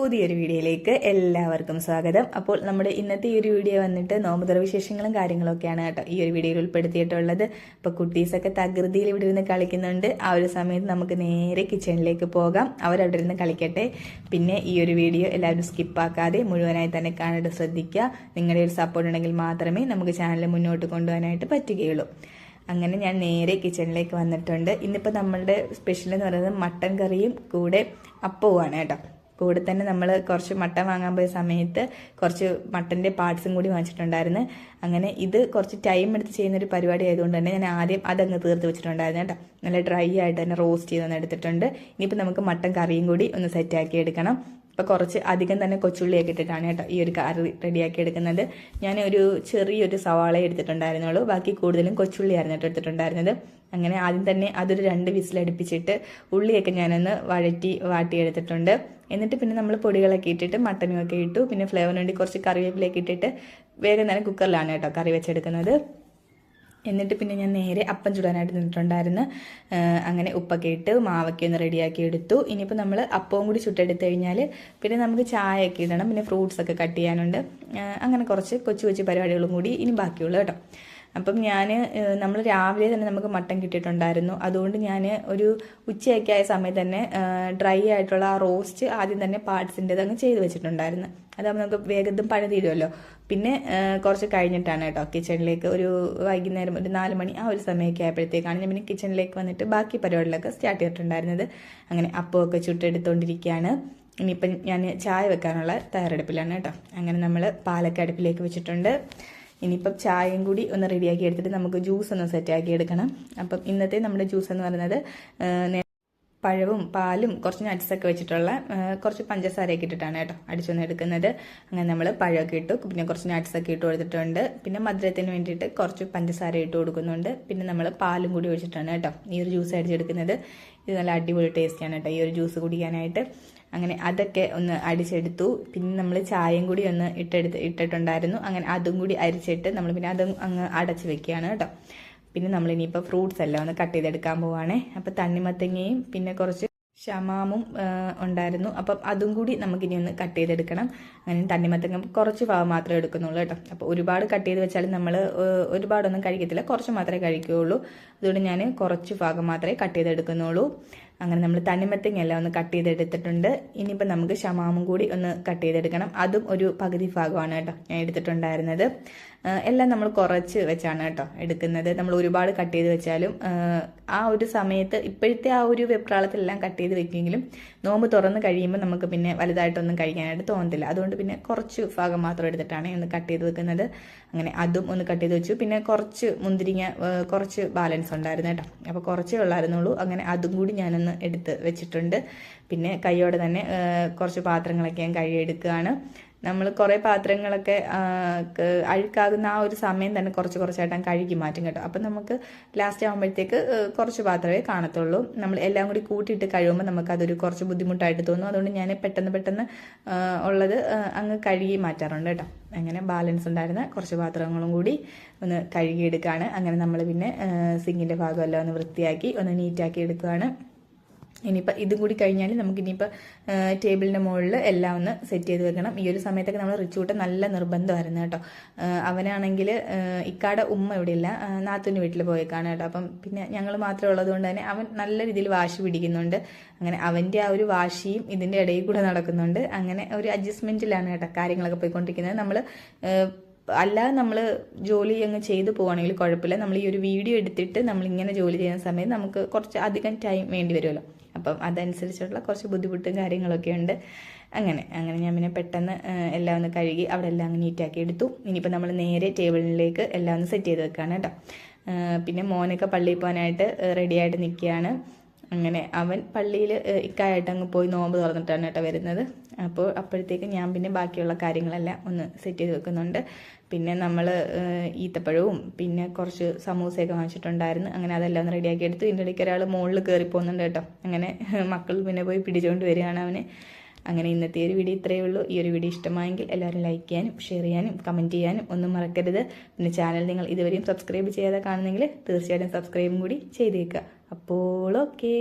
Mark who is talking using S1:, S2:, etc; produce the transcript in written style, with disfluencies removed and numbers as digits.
S1: പുതിയൊരു വീഡിയോയിലേക്ക് എല്ലാവർക്കും സ്വാഗതം. അപ്പോൾ നമ്മുടെ ഇന്നത്തെ ഈ ഒരു വീഡിയോ വന്നിട്ട് നോമ്പുതുറ വിശേഷങ്ങളും കാര്യങ്ങളൊക്കെയാണ് കേട്ടോ ഈ ഒരു വീഡിയോയിൽ ഉൾപ്പെടുത്തിയിട്ടുള്ളത്. അപ്പോൾ കുട്ടീസൊക്കെ തകൃതിയിൽ ഇവിടെ ഇരുന്ന് കളിക്കുന്നുണ്ട്. ആ ഒരു സമയത്ത് നമുക്ക് നേരെ കിച്ചണിലേക്ക് പോകാം. അവരവിടെ ഇരുന്ന് കളിക്കട്ടെ. പിന്നെ ഈ ഒരു വീഡിയോ എല്ലാവരും സ്കിപ്പാക്കാതെ മുഴുവനായി തന്നെ കാണാൻ ശ്രദ്ധിക്കുക. നിങ്ങളുടെ ഒരു സപ്പോർട്ട് ഉണ്ടെങ്കിൽ മാത്രമേ നമുക്ക് ചാനൽ മുന്നോട്ട് കൊണ്ടുപോകാനായിട്ട് പറ്റുകയുള്ളൂ. അങ്ങനെ ഞാൻ നേരെ കിച്ചണിലേക്ക് വന്നിട്ടുണ്ട്. ഇന്നിപ്പോൾ നമ്മളുടെ സ്പെഷ്യൽ എന്ന് പറയുന്നത് മട്ടൻ കറിയും കൂടെ അപ്പവുമാണ് കേട്ടോ. കൂടെ തന്നെ നമ്മൾ കുറച്ച് മട്ടൻ വാങ്ങാൻ പോയ സമയത്ത് കുറച്ച് മട്ടൻ്റെ പാർട്സും കൂടി വാങ്ങിച്ചിട്ടുണ്ടായിരുന്നു. അങ്ങനെ ഇത് കുറച്ച് ടൈം എടുത്ത് ചെയ്യുന്നൊരു പരിപാടി ആയതുകൊണ്ട് തന്നെ ഞാൻ ആദ്യം അതങ്ങ് തീർത്ത് വെച്ചിട്ടുണ്ടായിരുന്നു കേട്ടോ. നല്ല ഡ്രൈ ആയിട്ട് തന്നെ റോസ്റ്റ് ചെയ്തൊന്ന് എടുത്തിട്ടുണ്ട്. ഇനിയിപ്പോൾ നമുക്ക് മട്ടൻ കറിയും കൂടി ഒന്ന് സെറ്റാക്കി എടുക്കണം. അപ്പോൾ കുറച്ച് അധികം തന്നെ കൊച്ചുള്ളിയൊക്കെ ഇട്ടിട്ടാണ് കേട്ടോ ഈ ഒരു കറി റെഡിയാക്കി എടുക്കുന്നത്. ഞാൻ ഒരു ചെറിയൊരു സവാള എടുത്തിട്ടുണ്ടായിരുന്നുള്ളൂ. ബാക്കി കൂടുതലും കൊച്ചുള്ളിയായിരുന്നു കേട്ടോ എടുത്തിട്ടുണ്ടായിരുന്നത്. അങ്ങനെ ആദ്യം തന്നെ അതൊരു 2 വിസിലടുപ്പിച്ചിട്ട് ഉള്ളിയൊക്കെ ഞാനൊന്ന് വാട്ടിയെടുത്തിട്ടുണ്ട്. എന്നിട്ട് പിന്നെ നമ്മൾ പൊടികളൊക്കെ ഇട്ടിട്ട് മട്ടനുമൊക്കെ ഇട്ടു. പിന്നെ ഫ്ലേവറിന് വേണ്ടി കുറച്ച് കറിവേപ്പിലൊക്കെ ഇട്ടിട്ട് വേഗം തന്നെ കുക്കറിലാണ് കേട്ടോ കറി വെച്ചെടുക്കുന്നത്. എന്നിട്ട് പിന്നെ ഞാൻ നേരെ അപ്പം ചുടാനായിട്ട് നിന്നിട്ടുണ്ടായിരുന്നു. അങ്ങനെ ഉപ്പൊക്കെ ഇട്ട് മാവൊക്കെ ഒന്ന് റെഡിയാക്കി എടുത്തു. ഇനിയിപ്പോൾ നമ്മൾ അപ്പവും കൂടി ചുട്ടെടുത്ത് കഴിഞ്ഞാൽ പിന്നെ നമുക്ക് ചായയൊക്കെ ഇടണം. പിന്നെ ഫ്രൂട്ട്സൊക്കെ കട്ട് ചെയ്യാനുണ്ട്. അങ്ങനെ കുറച്ച് കൊച്ചു പരിപാടികളും കൂടി ഇനി ബാക്കിയുള്ളൂ കേട്ടോ. അപ്പം നമ്മൾ രാവിലെ തന്നെ നമുക്ക് മട്ടൻ കിട്ടിയിട്ടുണ്ടായിരുന്നു. അതുകൊണ്ട് ഞാൻ ഒരു ഉച്ചയൊക്കെ ആയ സമയത്ത് തന്നെ ഡ്രൈ ആയിട്ടുള്ള ആ റോസ്റ്റ് ആദ്യം തന്നെ പാർട്സിൻ്റെത് അങ്ങ് ചെയ്ത് വെച്ചിട്ടുണ്ടായിരുന്നു. അതാകുമ്പോൾ നമുക്ക് വേഗം പണി തീരുമല്ലോ. പിന്നെ കുറച്ച് കഴിഞ്ഞിട്ടാണ് കേട്ടോ കിച്ചണിലേക്ക് ഒരു വൈകുന്നേരം ഒരു 4 മണി ആ ഒരു സമയമൊക്കെ ആയപ്പോഴത്തേക്കാണ് ഞാൻ പിന്നെ കിച്ചണിലേക്ക് വന്നിട്ട് ബാക്കി പരിപാടികളൊക്കെ സ്റ്റാർട്ട് ചെയ്തിട്ടുണ്ടായിരുന്നത്. അങ്ങനെ അപ്പമൊക്കെ ചുട്ടെടുത്തുകൊണ്ടിരിക്കുകയാണ്. ഇനിയിപ്പം ഞാൻ ചായ വെക്കാനുള്ള തയ്യാറെടുപ്പിലാണ് കേട്ടോ. അങ്ങനെ നമ്മൾ പാലൊക്കെ അടുപ്പിലേക്ക് വെച്ചിട്ടുണ്ട്. ഇനിയിപ്പം ചായയും കൂടി ഒന്ന് റെഡിയാക്കി എടുത്തിട്ട് നമുക്ക് ജ്യൂസ് ഒന്ന് സെറ്റാക്കി എടുക്കണം. അപ്പം ഇന്നത്തെ നമ്മുടെ ജ്യൂസ് എന്ന് പറയുന്നത് പഴവും പാലും കുറച്ച് നട്ട്സൊക്കെ വെച്ചിട്ടുള്ള കുറച്ച് പഞ്ചസാരയൊക്കെ ഇട്ടിട്ടാണ് കേട്ടോ അടിച്ചൊന്ന് എടുക്കുന്നത്. അങ്ങനെ നമ്മൾ പഴമൊക്കെ ഇട്ടു. പിന്നെ കുറച്ച് നട്ട്സൊക്കെ ഇട്ട് കൊടുത്തിട്ടുണ്ട്. പിന്നെ മധുരത്തിന് വേണ്ടിയിട്ട് കുറച്ച് പഞ്ചസാര ഇട്ട് കൊടുക്കുന്നുണ്ട്. പിന്നെ നമ്മൾ പാലും കൂടി ഒഴിച്ചിട്ടാണ് കേട്ടോ ഈ ഒരു ജ്യൂസ് അടിച്ചെടുക്കുന്നത്. ഇത് നല്ല അടിപൊളി ടേസ്റ്റിയാണ് കേട്ടോ ഈ ഒരു ജ്യൂസ് കുടിക്കാനായിട്ട്. അങ്ങനെ അതൊക്കെ ഒന്ന് അടിച്ചെടുത്തു. പിന്നെ നമ്മൾ ചായയും കൂടി ഒന്ന് ഇട്ടിട്ടുണ്ടായിരുന്നു. അങ്ങനെ അതും കൂടി അരിച്ചിട്ട് നമ്മൾ പിന്നെ അതും അങ്ങ് അടച്ച് വെക്കുകയാണ് കേട്ടോ. പിന്നെ നമ്മൾ ഇനിയിപ്പോൾ ഫ്രൂട്ട്സ് എല്ലാം ഒന്ന് കട്ട് ചെയ്തെടുക്കാൻ പോവുകയാണേ. അപ്പോൾ തണ്ണിമത്തങ്ങയും പിന്നെ കുറച്ച് ഷമാമും ഉണ്ടായിരുന്നു. അപ്പം അതും കൂടി നമുക്കിനി ഒന്ന് കട്ട് ചെയ്തെടുക്കണം. അങ്ങനെ തണ്ണിമത്തങ്ങ കുറച്ച് ഭാഗം മാത്രമേ എടുക്കുന്നുള്ളൂ കേട്ടോ. അപ്പോൾ ഒരുപാട് കട്ട് ചെയ്ത് വെച്ചാൽ നമ്മൾ ഒരുപാടൊന്നും കഴിക്കത്തില്ല, കുറച്ച് മാത്രമേ കഴിക്കുകയുള്ളൂ. അതുകൊണ്ട് ഞാൻ കുറച്ച് ഭാഗം മാത്രമേ കട്ട് ചെയ്തെടുക്കുന്നുള്ളൂ. അങ്ങനെ നമ്മൾ തണ്ണിമത്തങ്ങ എല്ലാം ഒന്ന് കട്ട് ചെയ്തെടുത്തിട്ടുണ്ട്. ഇനിയിപ്പോൾ നമുക്ക് ഷമാമും കൂടി ഒന്ന് കട്ട് ചെയ്തെടുക്കണം. അതും ഒരു പകുതി ഭാഗമാണ് കേട്ടോ ഞാൻ എടുത്തിട്ടുണ്ടായിരുന്നത്. എല്ലാം നമ്മൾ കുറച്ച് വെച്ചാണ് കേട്ടോ എടുക്കുന്നത്. നമ്മൾ ഒരുപാട് കട്ട് ചെയ്ത് വെച്ചാലും ആ ഒരു സമയത്ത് ഇപ്പോഴത്തെ ആ ഒരു വെപ്രാളത്തിലെല്ലാം കട്ട് ചെയ്ത് വെക്കുമെങ്കിലും നോമ്പ് തുറന്ന് കഴിയുമ്പോൾ നമുക്ക് പിന്നെ വലുതായിട്ടൊന്നും കഴിക്കാനായിട്ട് തോന്നത്തില്ല. അതുകൊണ്ട് പിന്നെ കുറച്ച് ഭാഗം മാത്രം എടുത്തിട്ടാണ് ഒന്ന് കട്ട് ചെയ്ത് വെക്കുന്നത്. അങ്ങനെ അതും ഒന്ന് കട്ട് ചെയ്ത് വെച്ചു. പിന്നെ കുറച്ച് മുന്തിരിങ്ങ കുറച്ച് ബാലൻസ് ഉണ്ടായിരുന്നു കേട്ടോ. അപ്പോൾ കുറച്ചേ ഉള്ളായിരുന്നുള്ളൂ. അങ്ങനെ അതും കൂടി ഞാനൊന്ന് എടുത്ത് വെച്ചിട്ടുണ്ട്. പിന്നെ കൈയോടെ തന്നെ കുറച്ച് പാത്രങ്ങളൊക്കെ ഞാൻ കഴുകിയെടുക്കുകയാണ്. നമ്മൾ കുറേ പാത്രങ്ങളൊക്കെ അഴുക്കാകുന്ന ആ ഒരു സമയം തന്നെ കുറച്ചായിട്ട് കഴുകി മാറ്റും കേട്ടോ. അപ്പം നമുക്ക് ലാസ്റ്റ് ആകുമ്പോഴത്തേക്ക് കുറച്ച് പാത്രമേ കാണത്തുള്ളൂ. നമ്മൾ എല്ലാം കൂടി കൂട്ടിയിട്ട് കഴിയുമ്പോൾ നമുക്കതൊരു കുറച്ച് ബുദ്ധിമുട്ടായിട്ട് തോന്നും. അതുകൊണ്ട് ഞാൻ പെട്ടെന്ന് ഉള്ളത് അങ്ങ് കഴുകി മാറ്റാറുണ്ട് കേട്ടോ. അങ്ങനെ ബാലൻസ് ഉണ്ടായിരുന്ന കുറച്ച് പാത്രങ്ങളും കൂടി ഒന്ന് കഴുകിയെടുക്കുകയാണ്. അങ്ങനെ നമ്മൾ പിന്നെ സിങ്കിൻ്റെ ഭാഗമെല്ലാം ഒന്ന് വൃത്തിയാക്കി ഒന്ന് നീറ്റാക്കി എടുക്കുകയാണ്. ഇനിയിപ്പോൾ ഇതും കൂടി കഴിഞ്ഞാൽ നമുക്കിനിയിപ്പോൾ ടേബിളിൻ്റെ മുകളിൽ എല്ലാം ഒന്ന് സെറ്റ് ചെയ്ത് വെക്കണം. ഈ ഒരു സമയത്തൊക്കെ നമ്മൾ റിച്ചൂട്ട് നല്ല നിർബന്ധമായിരുന്നു കേട്ടോ. അവനാണെങ്കിൽ ഇക്കാടെ ഉമ്മ ഇവിടെ ഇല്ല, നാത്തൂൻ്റെ വീട്ടിൽ പോയേക്കാണ് കേട്ടോ. അപ്പം പിന്നെ ഞങ്ങൾ മാത്രമേ ഉള്ളതുകൊണ്ട് തന്നെ അവൻ നല്ല രീതിയിൽ വാശി പിടിക്കുന്നുണ്ട്. അങ്ങനെ അവൻ്റെ ആ ഒരു വാശിയും ഇതിൻ്റെ ഇടയിൽ കൂടെ നടക്കുന്നുണ്ട്. അങ്ങനെ ഒരു അഡ്ജസ്റ്റ്മെൻറ്റിലാണ് കേട്ടോ കാര്യങ്ങളൊക്കെ പോയിക്കൊണ്ടിരിക്കുന്നത്. അല്ലാതെ നമ്മൾ ജോലി അങ്ങ് ചെയ്തു പോവുകയാണെങ്കിൽ കുഴപ്പമില്ല. നമ്മൾ ഈ ഒരു വീഡിയോ എടുത്തിട്ട് നമ്മളിങ്ങനെ ജോലി ചെയ്യുന്ന സമയത്ത് നമുക്ക് കുറച്ച് അധികം ടൈം വേണ്ടി വരുമല്ലോ. അപ്പം അതനുസരിച്ചുള്ള കുറച്ച് ബുദ്ധിമുട്ടും കാര്യങ്ങളൊക്കെ ഉണ്ട്. അങ്ങനെ ഞാൻ പിന്നെ പെട്ടെന്ന് എല്ലാം ഒന്ന് കഴുകി അവിടെ എല്ലാം അങ്ങ് നീറ്റാക്കി എടുത്തു. ഇനിയിപ്പോൾ നമ്മൾ നേരെ ടേബിളിലേക്ക് എല്ലാം ഒന്ന് സെറ്റ് ചെയ്ത് വെക്കുകയാണ് കേട്ടോ. പിന്നെ മോനൊക്കെ പള്ളിയിൽ പോകാനായിട്ട് റെഡിയായിട്ട് നിൽക്കുകയാണ്. അങ്ങനെ അവൻ പള്ളിയിൽ ഇക്കായിട്ട് അങ്ങ് പോയി നോമ്പ് തുറന്നിട്ടാണ് കേട്ടോ വരുന്നത്. അപ്പോഴത്തേക്ക് ഞാൻ പിന്നെ ബാക്കിയുള്ള കാര്യങ്ങളെല്ലാം ഒന്ന് സെറ്റ് ചെയ്ത് വെക്കുന്നുണ്ട്. പിന്നെ നമ്മൾ ഈത്തപ്പഴവും പിന്നെ കുറച്ച് സമൂസയൊക്കെ വാങ്ങിച്ചിട്ടുണ്ടായിരുന്നു. അങ്ങനെ അതെല്ലാം ഒന്ന് റെഡിയാക്കി എടുത്തു. ഇതിൻ്റെ ഇടയ്ക്ക് ഒരാൾ മുകളിൽ കയറി പോകുന്നുണ്ട് കേട്ടോ. അങ്ങനെ മക്കൾ പിന്നെ പോയി പിടിച്ചുകൊണ്ട് വരികയാണ് അവനെ. അങ്ങനെ ഇന്നത്തെ ഒരു വീഡിയോ ഇത്രയേ ഉള്ളൂ. ഈ ഒരു വീഡിയോ ഇഷ്ടമായെങ്കിൽ എല്ലാവരും ലൈക്ക് ചെയ്യാനും ഷെയർ ചെയ്യാനും കമൻറ്റ് ചെയ്യാനും ഒന്നും മറക്കരുത്. പിന്നെ ചാനൽ നിങ്ങൾ ഇതുവരെയും സബ്സ്ക്രൈബ് ചെയ്യാതെ കാണുന്നെങ്കിൽ തീർച്ചയായിട്ടും സബ്സ്ക്രൈബും കൂടി ചെയ്തേക്കുക. അപ്പോൾ ഓക്കെ.